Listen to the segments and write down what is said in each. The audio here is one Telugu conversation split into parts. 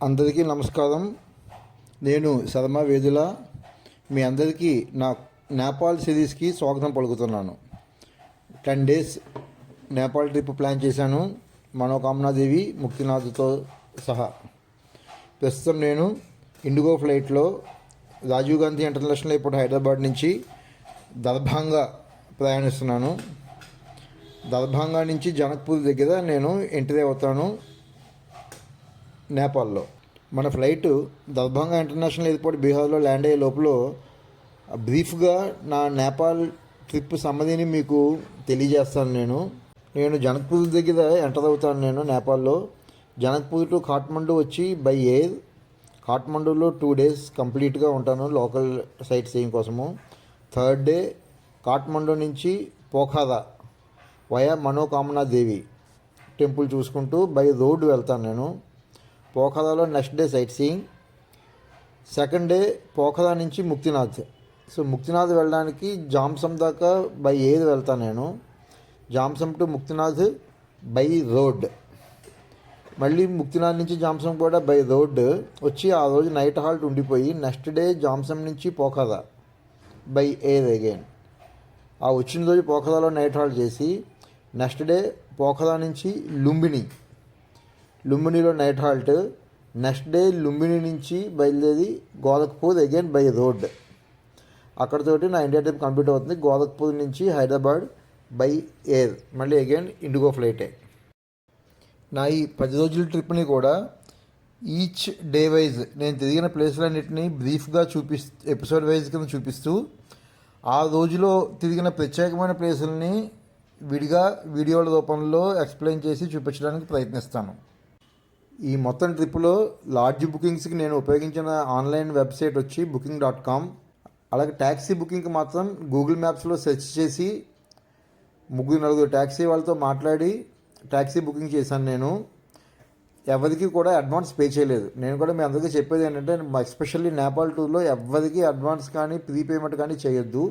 అందరికీ నమస్కారం. నేను శర్మ వేదుల. మీ అందరికీ నా నేపాల్ సిరీస్కి స్వాగతం పలుకుతున్నాను. 10 days నేపాల్ ట్రిప్ ప్లాన్ చేశాను, మనోకామనాదేవి ముక్తినాథ్తో సహా. ప్రస్తుతం నేను ఇండిగో ఫ్లైట్లో రాజీవ్ గాంధీ ఇంటర్నేషనల్ ఎయిర్పోర్ట్ హైదరాబాద్ నుంచి దర్భంగా ప్రయాణిస్తున్నాను. దర్భంగా నుంచి జనక్పూర్ దగ్గర నేను ఎంట్రీ అవుతాను నేపాల్లో. మన ఫ్లైట్ దర్భంగా ఇంటర్నేషనల్ ఎయిర్పోర్ట్ బీహార్లో ల్యాండ్ అయ్యే లోపల బ్రీఫ్గా నా నేపాల్ ట్రిప్ సమ్మతిని మీకు తెలియజేస్తాను. నేను జనక్పూర్ దగ్గర ఎంటర్ అవుతాను. నేను నేపాల్లో జనక్పూర్ టు కాఠ్మండు వచ్చి బై ఎయిర్. కాఠ్మండూలో 2 days కంప్లీట్గా ఉంటాను లోకల్ సైట్ సీయింగ్ కోసము. 3rd day కాఠ్మండు నుంచి పోఖారా వయా మనోకామనాదేవి టెంపుల్ చూసుకుంటూ బై రోడ్ వెళ్తాను నేను. పోఖరాలో next day sightseeing. 2nd day Pokhara నుంచి ముక్తినాథ్. సో ముక్తినాథ్ వెళ్ళడానికి జామ్సమ్ దాకా బై ఎయిర్ వెళ్తాను నేను. Jomsom to Muktinath by road. మళ్ళీ ముక్తినాథ్ నుంచి జామ్సమ్ కూడా బై రోడ్ వచ్చి ఆ రోజు నైట్ హాల్ట్ ఉండిపోయి నెక్స్ట్ డే జామ్సమ్ నుంచి పోఖరా బై ఎయిర్ అగైన్. ఆ వచ్చిన రోజు పోఖరాలో నైట్ హాల్ట్ చేసి నెక్స్ట్ డే పోఖరా నుంచి లుంబినీలో night halt. Next day Lumbini నుంచి బయలుదేరి గోరఖ్పూర్ అగైన్ బై రోడ్. అక్కడతోటి నా ఇండియా ట్రిప్ కంప్లీట్ అవుతుంది. గోరఖ్పూర్ నుంచి హైదరాబాద్ బై ఎయిర్, మళ్ళీ అగైన్ ఇండిగో ఫ్లైటే. నా ఈ 10 రోజుల ట్రిప్ని కూడా ఈచ్ డే వైజ్ నేను తిరిగిన ప్లేస్లన్నింటినీ బ్రీఫ్గా ఎపిసోడ్ వైజ్ కింద చూపిస్తూ ఆ రోజులో తిరిగిన ప్రత్యేకమైన ప్లేసులని విడిగా వీడియోల రూపంలో ఎక్స్ప్లెయిన్ చేసి చూపించడానికి ప్రయత్నిస్తాను. ఈ మొత్తం ట్రిప్లో లాడ్జ్ బుకింగ్స్కి నేను ఉపయోగించిన ఆన్లైన్ వెబ్సైట్ వచ్చి booking.com. అలాగే ట్యాక్సీ బుకింగ్కి మాత్రం గూగుల్ మ్యాప్స్లో సెర్చ్ చేసి 3-4 ట్యాక్సీ వాళ్ళతో మాట్లాడి ట్యాక్సీ బుకింగ్ చేశాను. నేను ఎవరికి కూడా అడ్వాన్స్ పే చేయలేదు. నేను కూడా మీ అందరికీ చెప్పేది ఏంటంటే, ఎస్పెషల్లీ నేపాల్ టూర్లో ఎవరికి అడ్వాన్స్ కానీ ప్రీపేమెంట్ కానీ చేయొద్దు.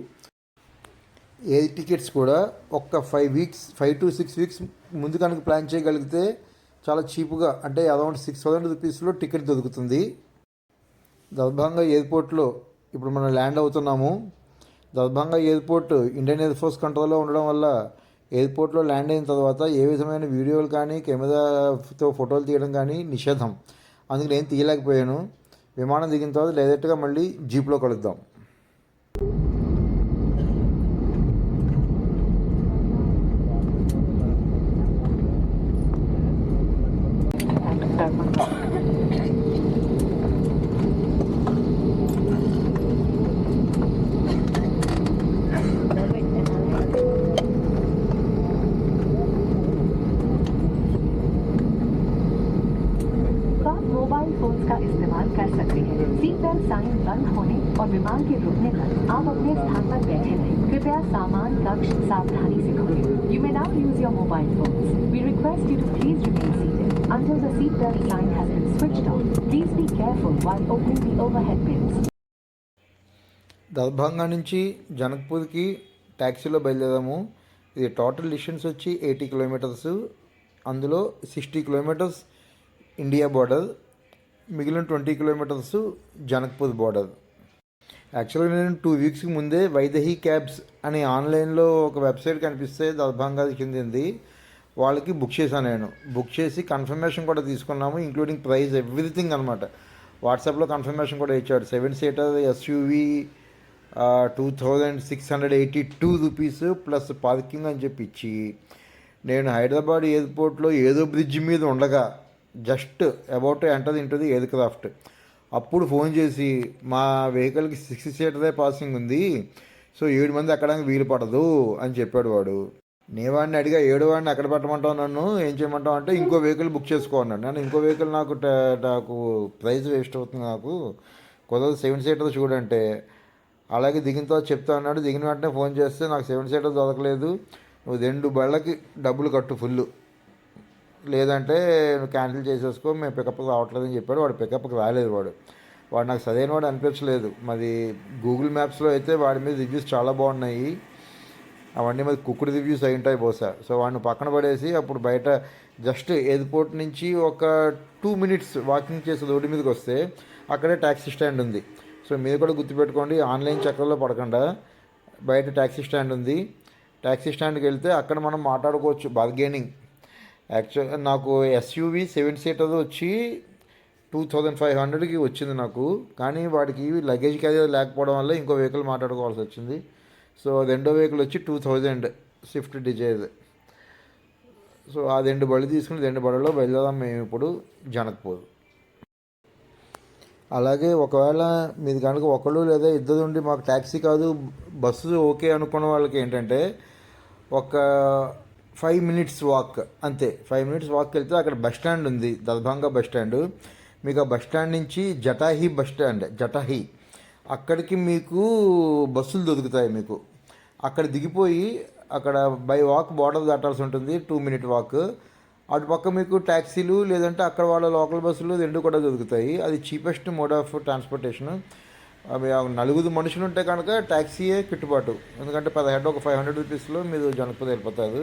ఎయిర్ టికెట్స్ కూడా ఒక్క 5 to 6 weeks ముందు కనుక ప్లాన్ చేయగలిగితే చాలా చీప్గా, అంటే అరౌండ్ 6,000 రూపీస్లో టికెట్ దొరుకుతుంది. దర్భంగా ఎయిర్పోర్ట్లో ఇప్పుడు మనం ల్యాండ్ అవుతున్నాము. Darbhanga airport Indian air force కంట్రోల్లో ఉండడం వల్ల ఎయిర్పోర్ట్లో ల్యాండ్ అయిన తర్వాత ఏ విధమైన వీడియోలు కానీ కెమెరాతో ఫోటోలు తీయడం కానీ నిషేధం. అందుకు నేను తీయలేకపోయాను. విమానం దిగిన తర్వాత డైరెక్ట్గా మళ్ళీ జీప్లో కలుద్దాం. मोबाइल फोन्स का इस्तेमाल कर सकते हैं। सीट बेल्ट साइन बंद होने और विमान के रुकने तक आप अपने स्थान पर बैठे रहें। कृपया सामान कक्ष सावधानी से खोलें। You may now use your mobile phones. We request you to please remain seated until the seat belt sign has been switched off. Please be careful while opening the overhead bins. Darbhanga నుంచి జనక్పూర్కి ట్యాక్సీలో బయలుదేరాము. ఇది టోటల్ డిస్టెన్స్ వచ్చి 80 kilometers. అందులో 60 kilometers ఇండియా బార్డర్, మిగిలిన 20 kilometers జనక్పూర్ బార్డర్. యాక్చువల్గా నేను 2 weeks ముందే వైదేహి క్యాబ్స్ అని ఆన్లైన్లో ఒక వెబ్సైట్ కనిపిస్తే దర్భంగా చెందింది, వాళ్ళకి బుక్ చేశాను. నేను బుక్ చేసి కన్ఫర్మేషన్ కూడా తీసుకున్నాము, ఇంక్లూడింగ్ ప్రైస్ ఎవ్రీథింగ్ అనమాట. వాట్సాప్లో కన్ఫర్మేషన్ కూడా ఇచ్చాడు. 7-seater SUV 2,682 rupees plus parking అని చెప్పి ఇచ్చి, నేను హైదరాబాద్ ఎయిర్పోర్ట్లో ఏదో బ్రిడ్జ్ మీద ఉండగా just about enter into the aircraft అప్పుడు ఫోన్ చేసి, మా వెహికల్కి 6-seater పాసింగ్ ఉంది, సో 7 మంది ఎక్కడానికి వీలు పడదు అని చెప్పాడు వాడు. నేను వాడిని అడిగా, 7 వాడిని ఎక్కడ పెట్టమంటావు, నన్ను ఏం చేయమంటావు అంటే, ఇంకో వెహికల్ బుక్ చేసుకో అన్నాడు. నేను ఇంకో వెహికల్ నాకు ప్రైస్ వేస్ట్ అవుతుంది, నాకు కుదరదు, 7-seater చూడంటే. అలాగే దిగిన తర్వాత చెప్తా అన్నాడు. దిగిన వెంటనే ఫోన్ చేస్తే, నాకు 7-seater దొరకలేదు, నువ్వు 2 బళ్ళకి డబ్బులు కట్టు ఫుల్, లేదంటే నువ్వు క్యాన్సిల్ చేసేసుకో, మేము పికప్కి రావట్లేదని చెప్పాడు. వాడు పికప్కి రాలేదు. వాడు నాకు సరైన వాడు అనిపించలేదు. మరి గూగుల్ మ్యాప్స్లో అయితే వాడి మీద రివ్యూస్ చాలా బాగున్నాయి, అవన్నీ మరి కుక్కుడు రివ్యూస్ అయి ఉంటాయి బహుశా. సో వాడిని పక్కన పడేసి అప్పుడు బయట జస్ట్ ఎయిర్పోర్ట్ నుంచి ఒక 2 మినిట్స్ వాకింగ్ చేసి రోడ్డు మీదకి వస్తే అక్కడే ట్యాక్సీ స్టాండ్ ఉంది. సో మీరు కూడా గుర్తుపెట్టుకోండి, ఆన్లైన్ చక్రంలో పడకుండా బయట ట్యాక్సీ స్టాండ్ ఉంది. ట్యాక్సీ స్టాండ్కి వెళ్తే అక్కడ మనం మాట్లాడుకోవచ్చు బార్గెనింగ్. యాక్చువల్గా నాకు ఎస్యూవి 7 సీటర్ వచ్చి 2500కి వచ్చింది నాకు. కానీ వాడికి లగేజ్ క్యారియర్ లేకపోవడం వల్ల ఇంకో వెహికల్ మాట్లాడుకోవాల్సి వచ్చింది. సో రెండో వెహికల్ వచ్చి 2000 స్విఫ్ట్ డిజైర్. సో ఆ 2 బళ్ళు తీసుకుని 2 బళ్ళలో బయలుదేరాం మేము ఇప్పుడు జనక్పూర్. అలాగే ఒకవేళ మీది కనుక ఒకళ్ళు లేదా ఇద్దరు ఉండి మాకు ట్యాక్సీ కాదు బస్సు ఓకే అనుకున్న వాళ్ళకి ఏంటంటే ఒక 5 మినిట్స్ వాక్ అంతే. 5 మినిట్స్ వాక్ వెళ్తే అక్కడ బస్ స్టాండ్ ఉంది, దర్భంగా బస్ స్టాండ్. మీకు ఆ బస్ స్టాండ్ నుంచి జటాహి అక్కడికి మీకు బస్సులు దొరుకుతాయి. మీకు అక్కడ దిగిపోయి అక్కడ బై వాక్ బోర్డర్ దాటాల్సి ఉంటుంది, 2 మినిట్ వాక్. అటుపక్క మీకు ట్యాక్సీలు లేదంటే అక్కడ వాళ్ళ లోకల్ బస్సులు 2 కూడా దొరుకుతాయి. అది చీపెస్ట్ మోడ్ ఆఫ్ ట్రాన్స్పోర్టేషన్. అవి 4 మనుషులు ఉంటే కనుక ట్యాక్సీయే కిట్టుబాటు, ఎందుకంటే పర్ హెడ్ ఒక 500 రూపీస్లో మీరు జనక్పూర్ వెళ్ళిపోతారు.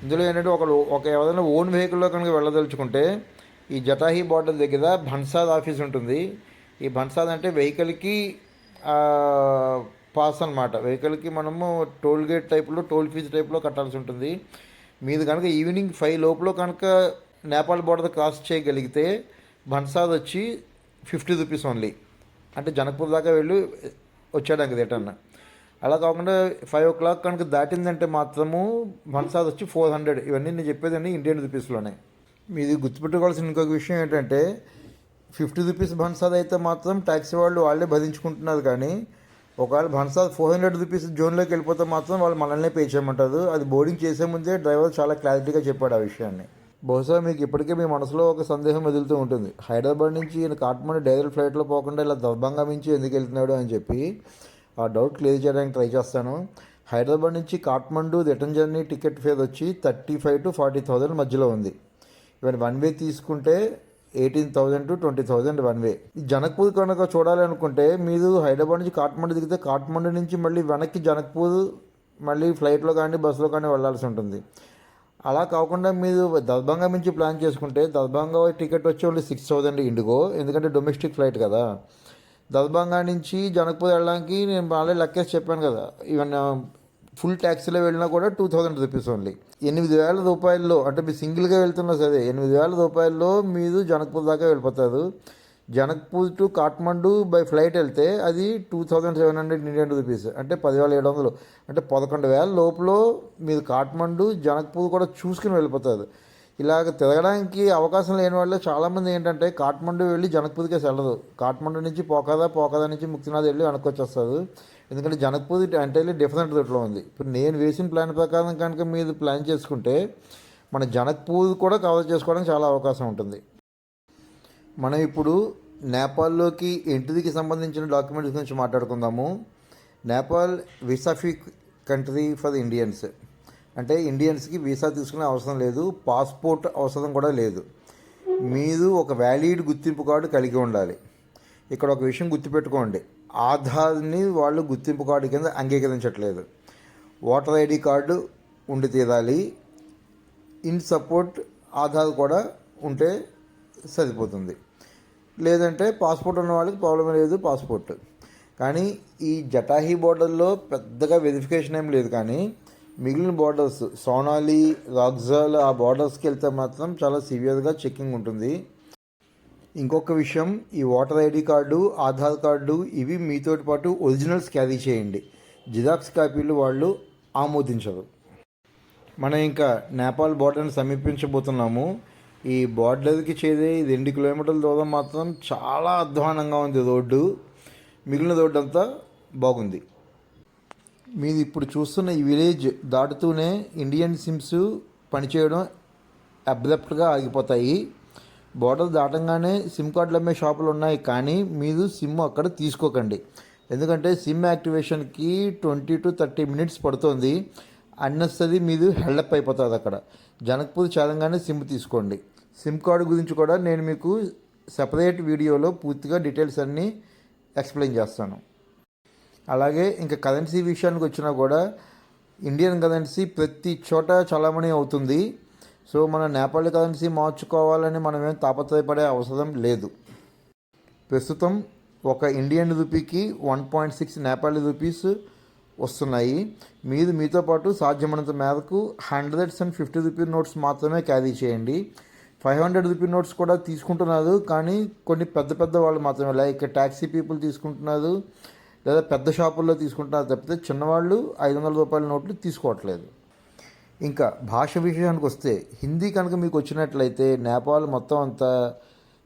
ఇందులో ఏంటంటే ఒక ఎవరైనా ఓన్ వెహికల్లో కనుక వెళ్ళదలుచుకుంటే ఈ జటాహి బార్డర్ దగ్గర భన్సాద్ ఆఫీస్ ఉంటుంది. ఈ భన్సాద్ అంటే వెహికల్కి పాస్ అనమాట. వెహికల్కి మనము టోల్ గేట్ టైప్లో, టోల్ ఫీజు టైప్లో కట్టాల్సి ఉంటుంది. మీది కనుక ఈవినింగ్ 5 లోపల కనుక నేపాల్ బార్డర్ క్రాస్ చేయగలిగితే భన్సాద్ వచ్చి 50 రూపీస్ ఓన్లీ, అంటే జనక్పూర్ దాకా వెళ్ళి వచ్చేయడానికి రిటర్న్. అలా కాకుండా 5 o'clock కనుక దాటిందంటే మాత్రము భన్సాద్ వచ్చి 400. ఇవన్నీ నేను చెప్పేదండి ఇండియన్ రూపీస్లోనే. మీది గుర్తుపెట్టుకోవాల్సిన ఇంకొక విషయం ఏంటంటే 50 రూపీస్ భన్సాద్ అయితే మాత్రం ట్యాక్సీ వాళ్ళే భరించుకుంటున్నారు. కానీ ఒకవేళ భన్సాద్ 400 రూపీస్ జోన్లోకి వెళ్ళిపోతే మాత్రం వాళ్ళు మనల్నే పే చేయమంటారు. అది బోర్డింగ్ చేసే ముందే డ్రైవర్ చాలా క్లారిటీగా చెప్పాడు ఆ విషయాన్ని. బహుశా మీకు ఇప్పటికే మీ మనసులో ఒక సందేహం వదులుతూ ఉంటుంది, హైదరాబాద్ నుంచి ఈయన కాట్మండు డైరెక్ట్ ఫ్లైట్లో పోకుండా ఇలా దర్భంగా మించి ఎందుకు వెళ్తున్నాడు అని చెప్పి. ఆ డౌట్ క్లియర్ చేయడానికి ట్రై చేస్తాను. హైదరాబాద్ నుంచి Kathmandu return journey ticket fair వచ్చి 35,000 to 40,000 మధ్యలో ఉంది. ఇవన్నీ 1 వే తీసుకుంటే 18,000 to 20,000 1 వే. ఈ జనక్పూర్ కనుక చూడాలి అనుకుంటే మీరు హైదరాబాద్ నుంచి కాట్మండు దిగితే కాట్మండు నుంచి మళ్ళీ వెనక్కి జనక్పూర్ మళ్ళీ ఫ్లైట్లో కానీ బస్సులో కానీ వెళ్ళాల్సి ఉంటుంది. అలా కాకుండా మీరు దర్భంగా నుంచి ప్లాన్ చేసుకుంటే దర్భంగా టికెట్ వచ్చి ఓన్లీ 6,000 ఇండిగో, ఎందుకంటే డొమెస్టిక్ ఫ్లైట్ కదా. దర్భంగా నుంచి జనక్పూర్ వెళ్ళడానికి నేను ఆల్రెడీ లెక్కేసి చెప్పాను కదా, ఈవెన్ ఫుల్ ట్యాక్సీలో వెళ్ళినా కూడా 2,000 రూపీస్ ఓన్లీ. 8,000 రూపాయల్లో, అంటే మీరు సింగిల్గా వెళ్తున్నా సరే 8,000 రూపాయల్లో మీరు జనక్పూర్ దాకా వెళ్ళిపోతారు. Janakpur to Kathmandu by flight వెళ్తే అది 2,700 ఇండియన్ రూపీస్, అంటే 10,700, అంటే 11,000 లోపల మీరు కాట్మండు జనక్పూర్ కూడా చూసుకుని వెళ్ళిపోతారు. ఇలాగ తిరగడానికి అవకాశం లేని వాళ్ళు చాలామంది ఏంటంటే కాట్మండు వెళ్ళి జనక్పూర్కే వెళ్ళదు. కాట్మండు నుంచి పోకాదా నుంచి ముక్తినాథ్ వెళ్ళి వెనక్కి వచ్చేస్తారు. ఎందుకంటే జనక్పూర్ ఎంటైర్లీ డిఫరెంట్ రూట్లో ఉంది. ఇప్పుడు నేను వేసిన ప్లాన్ ప్రకారం కనుక మీరు ప్లాన్ చేసుకుంటే మన జనక్పూర్ కూడా కవర్ చేసుకోవడానికి చాలా అవకాశం ఉంటుంది. మనం ఇప్పుడు నేపాల్లోకి ఎంట్రీకి సంబంధించిన డాక్యుమెంట్స్ గురించి మాట్లాడుకుందాము. Nepal visa free country for Indians, అంటే ఇండియన్స్కి వీసా తీసుకునే అవసరం లేదు, పాస్పోర్ట్ అవసరం కూడా లేదు. మీరు ఒక వ్యాలిడ్ గుర్తింపు కార్డు కలిగి ఉండాలి. ఇక్కడ ఒక విషయం గుర్తుపెట్టుకోండి, ఆధార్ని వాళ్ళు గుర్తింపు కార్డు కింద అంగీకరించట్లేదు. ఓటర్ ఐడి కార్డు ఉండి తీరాలి. ఇన్ సపోర్ట్ ఆధార్ కూడా ఉంటే సరిపోతుంది. లేదంటే పాస్పోర్ట్ ఉన్న వాళ్ళకి ప్రాబ్లం లేదు, పాస్పోర్ట్. కానీ ఈ జటాహి బోర్డర్లో పెద్దగా వెరిఫికేషన్ ఏం లేదు. కానీ మిగిలిన బార్డర్స్ సోనాలి, రాగ్జాల్ ఆ బార్డర్స్కి వెళ్తే మాత్రం చాలా సివియర్గా చెకింగ్ ఉంటుంది. ఇంకొక విషయం, ఈ voter ID card, Aadhaar card ఇవి మీతోటి పాటు ఒరిజినల్స్ క్యారీ చేయండి. జిరాక్స్ కాపీలు వాళ్ళు ఆమోదించరు. మనం ఇంకా నేపాల్ బార్డర్ని సమీపించబోతున్నాము. ఈ బార్డర్కి చేరే 2 కిలోమీటర్ల దూరం మాత్రం చాలా అధ్వానంగా ఉంది రోడ్డు. మిగిలిన రోడ్డు అంతా బాగుంది. మీరు ఇప్పుడు చూస్తున్న ఈ విలేజ్ దాటుతూనే ఇండియన్ సిమ్స్ పనిచేయడం అబ్రప్ట్గా ఆగిపోతాయి. బోర్డర్ దాటంగానే సిమ్ కార్డులు అమ్మే షాపులు ఉన్నాయి, కానీ మీరు సిమ్ అక్కడ తీసుకోకండి. ఎందుకంటే సిమ్ యాక్టివేషన్కి 20 to 30 minutes పడుతుంది. అన్నెసరీ మీరు హెల్డప్ అయిపోతుంది అక్కడ. జనక్పూర్ చేరంగానే సిమ్ తీసుకోండి. సిమ్ కార్డు గురించి కూడా నేను మీకు సెపరేట్ వీడియోలో పూర్తిగా డీటెయిల్స్ అన్నీ ఎక్స్ప్లెయిన్ చేస్తాను. అలాగే ఇంకా కరెన్సీ విషయానికి వచ్చినా కూడా ఇండియన్ కరెన్సీ ప్రతి చోట చలామణి అవుతుంది. సో మన నేపాలీ కరెన్సీ మార్చుకోవాలని మనం ఏం తాపత్రయపడే అవసరం లేదు. ప్రస్తుతం ఒక ఇండియన్ రూపీకి 1.6 నేపాలీ రూపీస్ వస్తున్నాయి. మీరు మీతో పాటు సాధ్యమైనంత మేరకు 100 and 50 రూపీ నోట్స్ మాత్రమే క్యారీ చేయండి. 500 రూపీ నోట్స్ కూడా తీసుకుంటున్నారు, కానీ కొన్ని పెద్ద వాళ్ళు మాత్రమే, లైక్ ట్యాక్సీ పీపుల్ తీసుకుంటున్నారు, లేదా పెద్ద షాపుల్లో తీసుకుంటున్నారు తప్పితే చిన్నవాళ్ళు 500 రూపాయల నోట్లు తీసుకోవట్లేదు. ఇంకా భాష విషయానికి వస్తే హిందీ కనుక మీకు వచ్చినట్లయితే నేపాల్ మొత్తం అంతా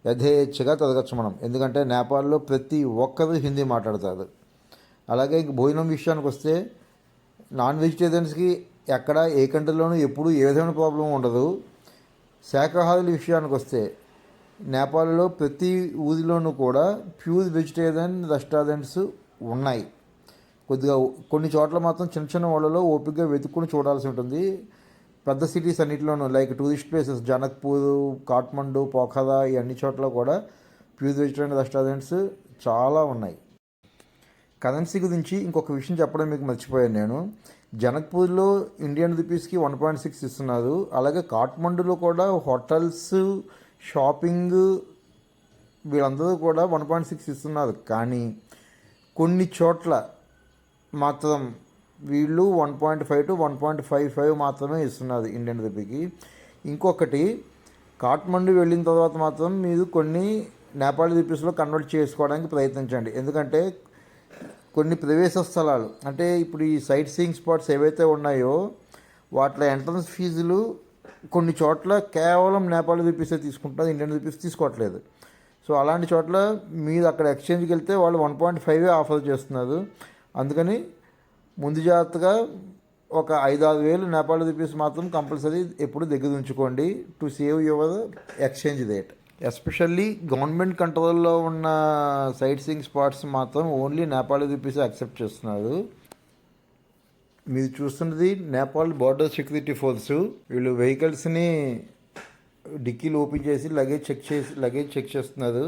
యథేచ్ఛగా చదవచ్చు మనం, ఎందుకంటే నేపాల్లో ప్రతి ఒక్కరు హిందీ మాట్లాడతారు. అలాగే ఇంక భోజనం విషయానికి వస్తే నాన్ వెజిటేరియన్స్కి ఎక్కడ ఏ కంట్రీలోనూ ఎప్పుడు ఏ విధమైన ప్రాబ్లం ఉండదు. శాకాహారుల విషయానికి వస్తే నేపాల్లో ప్రతి ఊరిలోనూ కూడా ప్యూర్ వెజిటేరియన్ రెస్టారెంట్స్ ఉన్నాయి. కొద్దిగా కొన్ని చోట్ల మాత్రం చిన్న వాళ్ళలో ఓపికగా వెతుక్కుని చూడాల్సి ఉంటుంది. పెద్ద సిటీస్ అన్నింటిలోనూ like tourist places Janakpur, Kathmandu, Pokhara, ఈ అన్ని చోట్ల కూడా ప్యూర్ వెజిటేరియన్ రెస్టారెంట్స్ చాలా ఉన్నాయి. కరెన్సీ గురించి ఇంకొక విషయం చెప్పడం మీకు మర్చిపోయాను నేను. జనక్పూర్లో ఇండియన్ రూపీస్కి 1.6 ఇస్తున్నారు. అలాగే కాఠ్మండులో కూడా హోటల్స్, షాపింగ్ వీళ్ళందరూ కూడా 1.6 ఇస్తున్నారు. కానీ కొన్ని చోట్ల మాత్రం వీళ్ళు 1.5 to 1.55 మాత్రమే ఇస్తున్నారు ఇండియన్ రూపీకి. ఇంకొకటి, కాఠ్మండు వెళ్ళిన తర్వాత మాత్రం మీరు కొన్ని నేపాలీ రూపీస్లో కన్వర్ట్ చేసుకోవడానికి ప్రయత్నించండి. ఎందుకంటే కొన్ని ప్రవేశ స్థలాలు, అంటే ఇప్పుడు ఈ సైట్ సీయింగ్ స్పాట్స్ ఏవైతే ఉన్నాయో వాటిలో ఎంట్రన్స్ ఫీజులు కొన్ని చోట్ల కేవలం నేపాలీ రూపీసే తీసుకుంటున్నారు, ఇండియన్ రూపీస్ తీసుకోవట్లేదు. సో అలాంటి చోట్ల మీరు అక్కడ ఎక్స్చేంజ్కి వెళ్తే వాళ్ళు 1.5 ఆఫర్ చేస్తున్నారు. అందుకని ముందు జాగ్రత్తగా ఒక 5-6 వేలు నేపాలీ రూపీస్ మాత్రం కంపల్సరీ ఎప్పుడు దగ్గర ఉంచుకోండి to save your exchange rate. Especially government కంట్రోల్లో ఉన్న సైట్ సీయింగ్ స్పాట్స్ మాత్రం ఓన్లీ నేపాలీ రూపీస్ యాక్సెప్ట్ చేస్తున్నారు. మీరు చూస్తున్నది నేపాల్ బార్డర్ సెక్యూరిటీ ఫోర్సు. వీళ్ళు వెహికల్స్ని డిక్కీలు ఓపెన్ చేసి లగేజ్ చెక్ చేస్తున్నారు.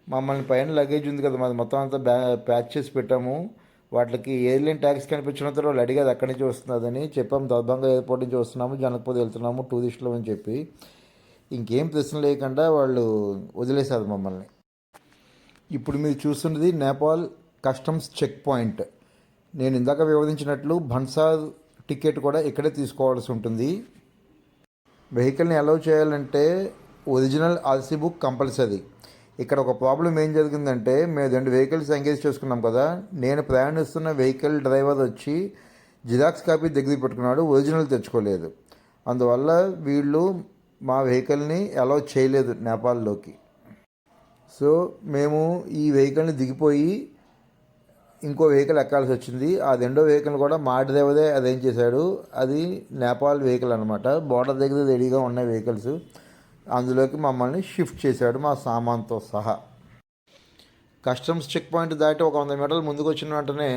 మమ్మల్ని పైన లగేజ్ ఉంది కదా, మాది మొత్తం అంతా ప్యాచ్ చేసి పెట్టాము. వాటికి ఎయిర్లైన్ ట్యాక్స్ కనిపించిన తర్వాత వాళ్ళు అడిగారు అక్కడి నుంచి వస్తున్నదని చెప్పాము. దర్భంగా ఎయిర్పోర్ట్ నుంచి వస్తున్నాము, జనక్పూర్ వెళ్తున్నాము టూరిస్టులు అని చెప్పి. ఇంకేం ప్రశ్న లేకుండా వాళ్ళు వదిలేశారు మమ్మల్ని. ఇప్పుడు మీరు చూస్తున్నది నేపాల్ కస్టమ్స్ చెక్ పాయింట్. నేను ఇందాక వివరించినట్లు భన్సార్ టికెట్ కూడా ఇక్కడే తీసుకోవాల్సి ఉంటుంది. వెహికల్ని అలౌ చేయాలంటే ఒరిజినల్ ఆర్సీ బుక్ కంపల్సరీ. ఇక్కడ ఒక ప్రాబ్లం ఏం జరిగిందంటే, మేము 2 వెహికల్స్ ఎంగేజ్ చేసుకున్నాం కదా, నేను ప్రయాణిస్తున్న వెహికల్ డ్రైవర్ వచ్చి జిరాక్స్ కాపీ దగ్గర పెట్టుకున్నాడు, ఒరిజినల్ తెచ్చుకోలేదు. అందువల్ల వీళ్ళు మా వెహికల్ని అలౌ చేయలేదు నేపాల్లోకి. సో మేము ఈ వెహికల్ని దిగిపోయి ఇంకో వెహికల్ ఎక్కాల్సి వచ్చింది. ఆ 2వ వెహికల్ కూడా మా డ్రైవరే అరేంజ్ చేశాడు. అది నేపాల్ వెహికల్ అనమాట. బోర్డర్ దగ్గర రెడీగా ఉన్న వెహికల్స్, అందులోకి మమ్మల్ని షిఫ్ట్ చేశాడు మా సామాన్తో సహా. కస్టమ్స్ చెక్ పాయింట్ దాటి ఒక 100 మీటర్లు ముందుకు వచ్చిన వెంటనే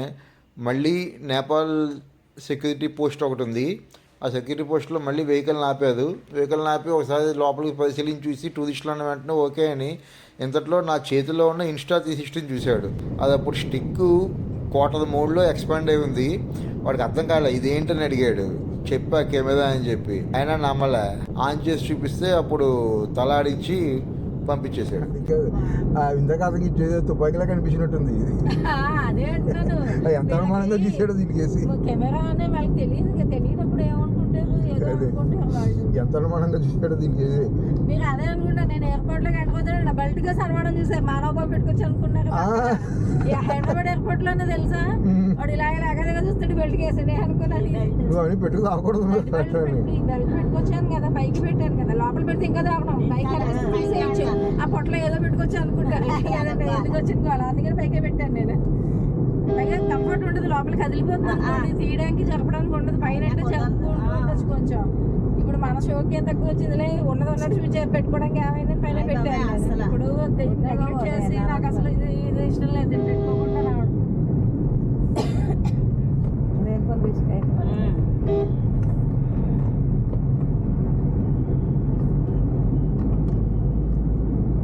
మళ్ళీ నేపాల్ సెక్యూరిటీ పోస్ట్ ఒకటి ఉంది. ఆ సెక్యూరిటీ పోస్ట్లో మళ్ళీ వెహికల్ని ఆపారు. వెహికల్ని ఆపి ఒకసారి లోపలికి పరిశీలించి చూసి టూరిస్టులు అన్న వెంటనే ఓకే అని ఇంతట్లో నా చేతిలో ఉన్న ఇన్స్టా 360 చూశాడు. అది అప్పుడు స్టిక్ క్వార్టర్ మోడ్లో ఎక్స్పాండ్ అయి ఉంది. వాడికి అర్థం కాలే ఇదేంటని అడిగాడు. చెప్పా కెమెరా అని చెప్పి, అయినా నమ్మలే. ఆన్ చేసి చూపిస్తే అప్పుడు తలాడించి పంపించేసాడు. ఇందాక అతనికి తుపాకీలా కనిపించినట్టుంది. అదే అంటున్నాను, ఎంత అనుమానంగా చూసాడు దీనికి కెమెరా అనే వాళ్ళకి తెలియనప్పుడు ఏమనుకుంటారు, ఏదో అనుకుంటారు వాళ్ళు. ఎంత అనుమానంగా చూసాడు దీనికి. మీరు అదే అనుకుంటా, నేను ఎయిర్పోర్ట్ లో కట్టుకోవచ్చు బల్ట్ గా సన్మానం చూసారు, మానవ పెట్టుకొచ్చి అనుకున్నారు. హైదరాబాద్ ఎయిర్పోర్ట్ లోనే తెలుసా, వాడు ఇలాగ చూస్తాడు బెల్ట్ కేసాడు అనుకున్నాను. పెట్టుకు రాకూడదు, బెల్ట్ పెట్టుకొచ్చాను కదా, పైకి పెట్టాను కదా, లోపల పెడితే ఇంకా రావడం పైకి తీసేయచ్చు. ఆ పొట్టలో ఏదో పెట్టుకొచ్చి అనుకుంటాను, ఎందుకు వచ్చింది అలా, అందుకని పైకే పెట్టాను నేను. పైగా కంఫర్ట్ ఉండదు, లోపల కదిలిపోతుంది, తీయడానికి జరపడానికి ఉండదు. పైన అంటే ఉండొచ్చు కొంచెం. ఇప్పుడు మన షోకి తక్కువ వచ్చిందిలే, ఉన్నట్టు చూసి పెట్టుకోవడానికి ఏమైంది పైన పెట్టాను. ఇప్పుడు నెగ్లెక్ట్ చేసి నాకు అసలు ఇది ఇష్టం లేదు, పెట్టుకోకుండా రావడం.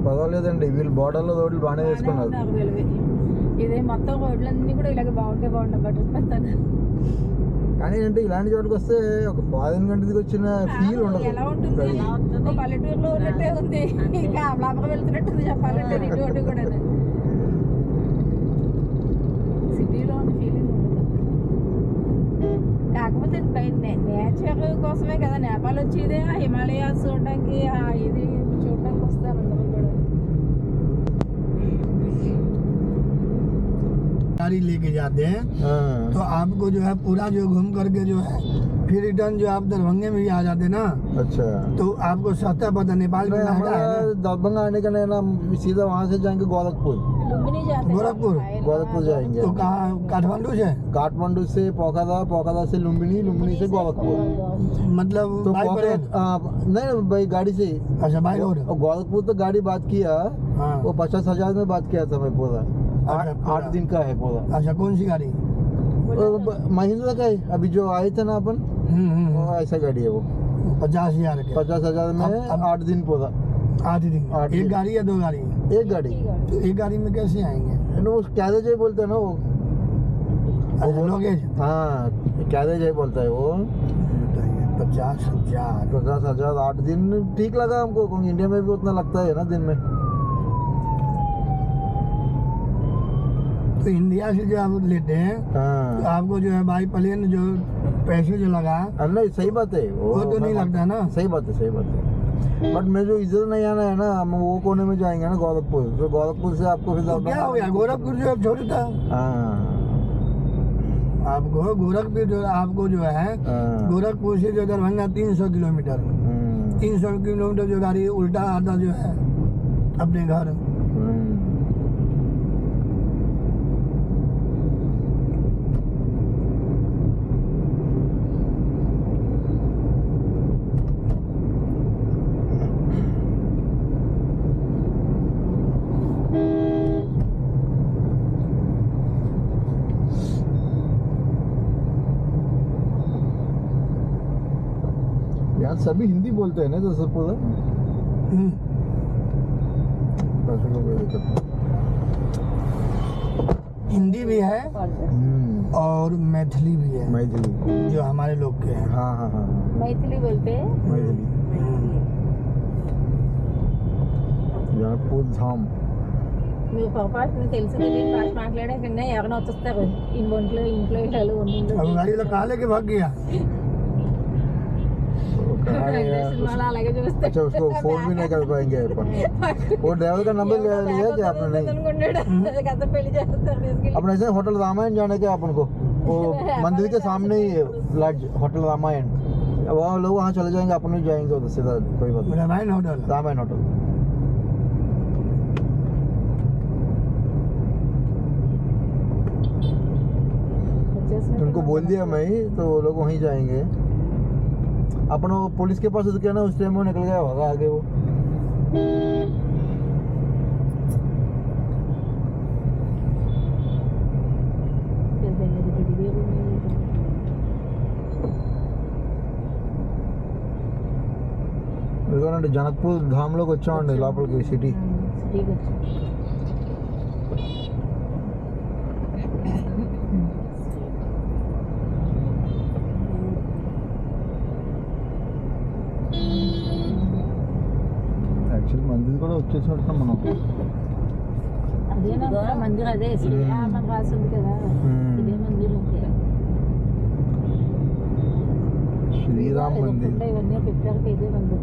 పర్వాలేదండి, వీళ్ళు బోర్డర్లో రోడ్లు బాగానే వేసుకున్నారు. ఇదే మొత్తం రోడ్లన్నీ కూడా ఇలాగ బాగుంటాయి బట్టలు పెడతాను. కానీ ఏంటంటే ఇలాంటి చోటుకి వస్తే ఒక ఫారిన్ కంట్రీకి వచ్చిన ఫీల్ ఉండదు. ఎలా ఉంటుంది ఓ పల్లెటూరులో ఉన్నట్టే ఉంది, ఇంకా అమలాపురం వెళ్తున్నట్టుంది చెప్పాలంటే ఇటువంటి కూడా. సిటీలో ఉన్న ఫీలింగ్ ఉండదు. కాకపోతే నేచర్ కోసమే కదా నేపాల్ వచ్చేదే, ఆ హిమాలయాస్ చూడడానికి, ఆ ఇది చూడడానికి వస్తారు అందరూ కూడా. गाड़ी लेके जाते हैं तो आपको जो है पूरा जो घूम करके जो है फिर रिटर्न जो आप दरभंगे में ही आ जाते ना, अच्छा तो आपको सस्ता पता नेपाल में महंगा है ना। दरभंगा आने का नहीं ना, सीधा वहाँ से जाएंगे गोरखपुर। लुम्बिनी जाते हैं, गोरखपुर? गोरखपुर जाएंगे। तो कहाँ, काठमांडू से? काठमांडू से पोखरा, पोखरा से लुम्बिनी, लुम्बिनी से गोरखपुर। मतलब तो बाई पर रोड? नहीं भाई गाड़ी से। अच्छा बाई रोड। और गोरखपुर तो गाड़ी बात किया, हाँ। वो 50,000 में बात किया था मैं पूरा। अच्छा, पूरा। 8 दिन का है पूरा। अच्छा कौन सी गाड़ी? महिंद्रा का है, अभी जो आए थे ना अपन, वो ऐसा गाड़ी है वो। 50,000 के 50,000 में अब- 8 दिन पूरा। 8 दिन। आठ एक दिन। गाड़ी या 2 गाड़ी? एक गाड़ी। तो एक गाड़ी में कैसे आएंगे? वो कैरेज है बोलते हैं ना वो। अच्छा लगेज? हाँ कैरेज है बोलता है वो। 50,000। 50,000 8 दिन ठीक लगा हमको, क्योंकि इंडिया में भी उतना लगता है ना दिन में। तो इंडिया से जो आप लेते हैं तो हाँ आपको जो है बाई प्लेन जो पैसे जो लगा नहीं सही बात है वो तो नहीं लगता ना। सही बात है, सही बात है। बट मैं जो इधर नहीं आना है ना, हम वो कोने में जाएंगे ना गोरखपुर, तो गोरखपुर से आपको फिर तो क्या हो गया, गोरखपुर जो है छोटा था हाँ आपको, गोरखपुर जो आपको जो है हाँ। गोरखपुर से जो दरभंगा 300 किलोमीटर, 300 किलोमीटर जो गाड़ी उल्टा आता जो है अपने घर। यहाँ सभी हिंदी बोलते हैं ना, तो सब पूरा वैसे तो कोई दिक्कत नहीं। हिंदी भी है और मैथिली भी है, मैथिली जो हमारे लोग के हैं। हाँ हाँ हाँ మైథిలి వెళ్తే मैथिली जनकपुर धाम। మీకు పొరపాటున తెలుసు తెలియని భాష మాట్లాడాకన్నా ఎవరైనా వచ్చేస్తారు ఇంట్లో ఇళ్ళు ఉండి अब गाड़ी वाला कहाँ लेके भाग गया? तो कहाँ है यार? సినిమాలో అలాగే చూస్తే अच्छा उसको फोन भी नहीं कर पाएंगे अपन। वो ड्राइवर का नंबर लिया क्या आपने? नहीं అనుకున్నాడు కథ పెళ్లి చేస్తారు తీసుకెళ్ళి अपन ऐसे होटल रामायण जाने के अपन को, वो मंदिर के सामने ही है लॉज होटल रामायण, वहाँ लोग वहाँ चले जाएंगे, अपन भी जाएंगे उधर सीधा, कोई बात नहीं। रामायण होटल। रामायण होटल उनको बोल दिया मैं ही, तो वो लोग वहीं जाएंगे। अपन वो पुलिस के पास क्या ना, उस टाइम वो निकल गया होगा आगे वो। ఎందుకంటే జనక్పూర్ ధామ్లోకి వచ్చామండి లోపలికి సిటీ. సిటీకి వచ్చి యాక్చువల్లీ మందిర్ కూడా వచ్చేసినట్టు మనం. అదేనా మందిర్, అదే శ్రీరామన్ రాసింది కదా, ఇదే మందిర్. శ్రీరామ్ మందిర్ ఇవన్నీ పెట్టారు, ఇదే మందిర్.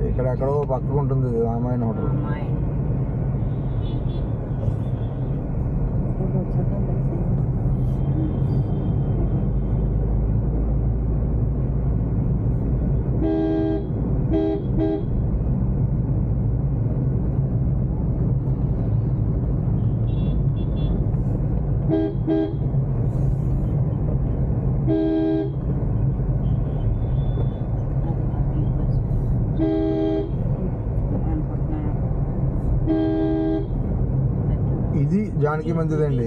ఇక్కడెక్కడో పక్కకు ఉంటుంది రామాయణ హోటల్. ఇది జానకి మందిర్ అండి.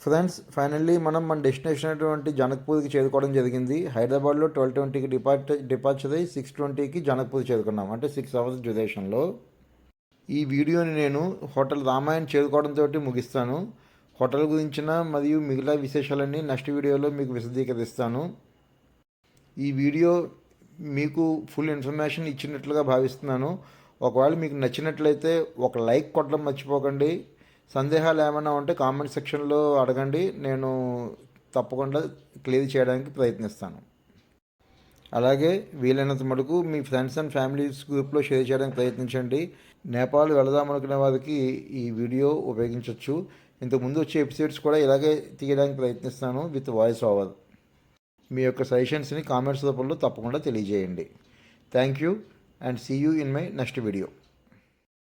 ఫ్రెండ్స్ ఫైనల్లీ మనం మన డెస్టినేషన్ అయినటువంటి జనక్పూర్కి చేరుకోవడం జరిగింది. హైదరాబాద్లో 12:20కి డిపార్చర్ అయ్యి 6:20కి జనక్పూర్ చేరుకున్నాం, అంటే 6 అవర్స్ డ్యూరేషన్లో. ఈ వీడియోని నేను హోటల్ రామాయణ్ చేరుకోవడంతో ముగిస్తాను. హోటల్ గురించిన మరియు మిగతా విశేషాలన్నీ నెక్స్ట్ వీడియోలో మీకు విశదీకరిస్తాను. ఈ వీడియో మీకు ఫుల్ ఇన్ఫర్మేషన్ ఇచ్చినట్లుగా భావిస్తున్నాను. ఒకవేళ మీకు నచ్చినట్లయితే ఒక లైక్ కొట్టడం మర్చిపోకండి. సందేహాలు ఏమైనా ఉంటే కామెంట్ సెక్షన్లో అడగండి, నేను తప్పకుండా క్లియర్ చేయడానికి ప్రయత్నిస్తాను. అలాగే వీలైనంత మటుకు మీ ఫ్రెండ్స్ అండ్ ఫ్యామిలీస్ గ్రూప్లో షేర్ చేయడానికి ప్రయత్నించండి. నేపాల్ వెళదామనుకునే వారికి ఈ వీడియో ఉపయోగించవచ్చు. ఇంతకుముందు వచ్చే ఎపిసోడ్స్ కూడా ఇలాగే తీయడానికి ప్రయత్నిస్తాను విత్ వాయిస్ ఓవర్. మీ యొక్క సజెషన్స్ని కామెంట్స్ రూపంలో తప్పకుండా తెలియజేయండి. Thank you and see you in my next video.